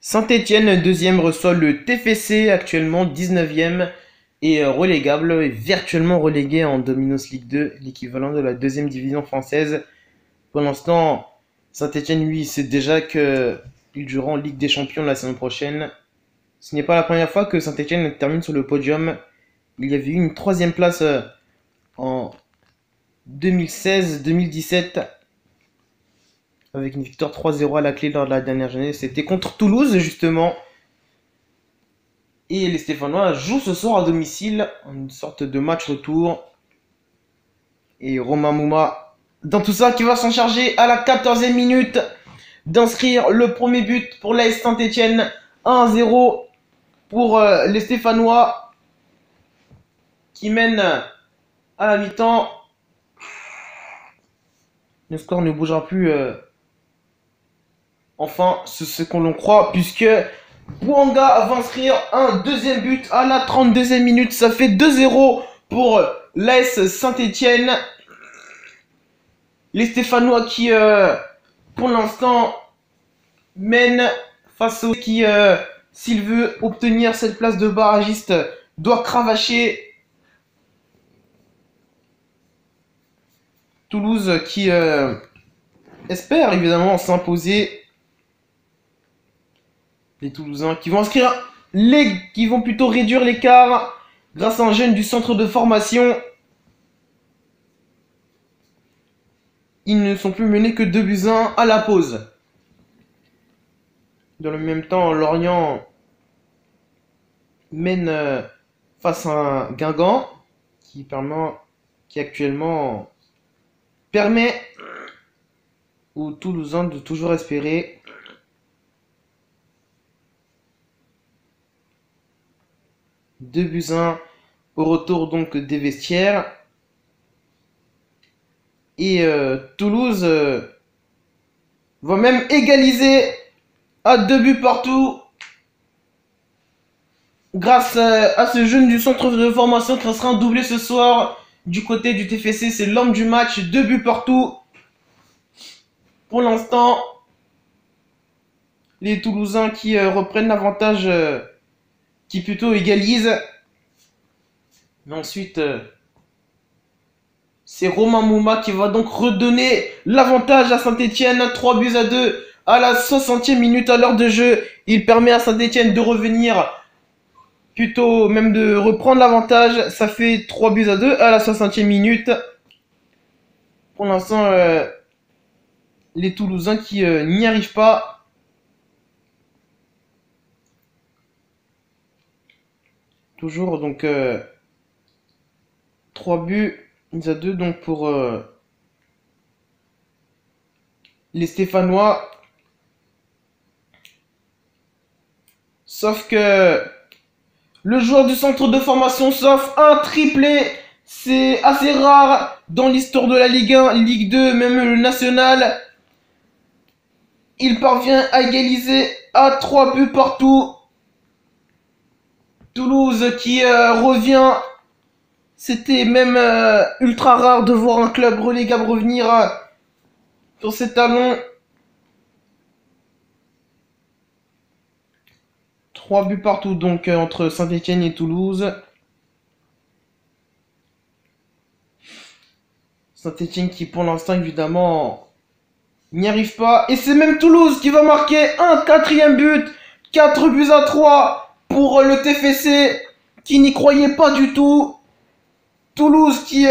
Saint-Étienne, deuxième, reçoit le TFC, actuellement 19e et relégable, et virtuellement relégué en Dominos League 2, l'équivalent de la deuxième division française. Pour l'instant, Saint-Étienne, lui, sait déjà qu'il jouera en Ligue des Champions la saison prochaine. Ce n'est pas la première fois que Saint-Étienne termine sur le podium. Il y avait eu une troisième place en 2016-2017 avec une victoire 3-0 à la clé lors de la dernière journée. C'était contre Toulouse, justement. Et les Stéphanois jouent ce soir à domicile, une sorte de match retour. Et Romain Mouma, dans tout ça, qui va s'en charger à la 14e minute d'inscrire le premier but pour l'AS Saint-Étienne. 1-0 pour les Stéphanois qui mènent à la mi-temps. Le score ne bougera plus. Enfin, c'est ce qu'on l'on croit, puisque Bouanga va inscrire un deuxième but à la 32e minute. Ça fait 2-0 pour l'AS Saint-Étienne. Les Stéphanois qui, pour l'instant, mènent face au qui, s'il veut obtenir cette place de barragiste, doit cravacher. Toulouse qui espère évidemment s'imposer. Les Toulousains qui vont inscrire qui vont plutôt réduire l'écart grâce à un jeune du centre de formation. Ils ne sont plus menés que 2-1 à la pause. Dans le même temps, Lorient mène face à un Guingamp qui actuellement permet aux Toulousains de toujours espérer. 2-1 au retour donc des vestiaires. Et Toulouse va même égaliser à 2 buts partout grâce à ce jeune du centre de formation qui sera un doublé ce soir du côté du TFC. C'est l'homme du match, 2 buts partout. Pour l'instant, les Toulousains qui reprennent l'avantage, qui plutôt égalisent. Mais ensuite, c'est Romain Mouma qui va donc redonner l'avantage à Saint-Étienne. 3-2 à la 60e minute à l'heure de jeu. Il permet à Saint-Étienne de revenir, plutôt même de reprendre l'avantage. Ça fait 3-2 à la 60e minute. Pour l'instant, les Toulousains qui n'y arrivent pas. Toujours donc 3-2 donc pour les Stéphanois. Sauf que le joueur du centre de formation s'offre un triplé. C'est assez rare dans l'histoire de la Ligue 1, Ligue 2, même le national. Il parvient à égaliser à 3 buts partout. Toulouse qui revient. C'était même ultra rare de voir un club relégable revenir sur ses talons. 3 buts partout donc entre Saint-Étienne et Toulouse. Saint-Étienne qui pour l'instant évidemment n'y arrive pas. Et c'est même Toulouse qui va marquer un 4e but. 4-3 pour le TFC qui n'y croyait pas du tout. Toulouse qui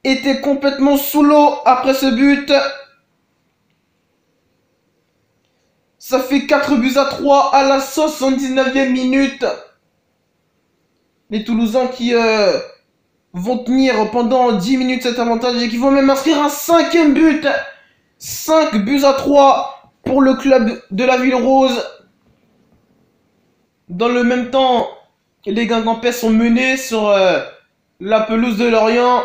était complètement sous l'eau après ce but. Ça fait 4-3 à la 79e minute. Les Toulousains qui vont tenir pendant 10 minutes cet avantage et qui vont même inscrire un 5e but. 5-3 pour le club de la Ville Rose. Dans le même temps, les Guingampais sont menés sur la pelouse de Lorient.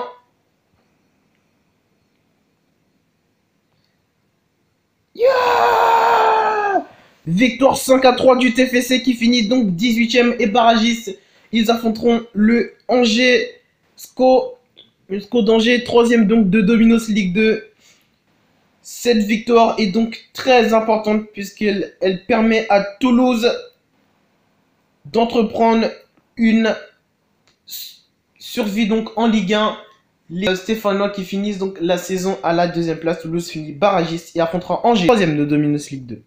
Yeah! Victoire 5-3 du TFC qui finit donc 18e et barragiste. Ils affronteront le Angers SCO d'Angers, 3e donc de Dominos League 2. Cette victoire est donc très importante puisqu'elle permet à Toulouse d'entreprendre une survie donc en Ligue 1. Les Stéphanois qui finissent donc la saison à la deuxième place. Toulouse finit barragiste et affrontera Angers, troisième de Dominos Ligue 2.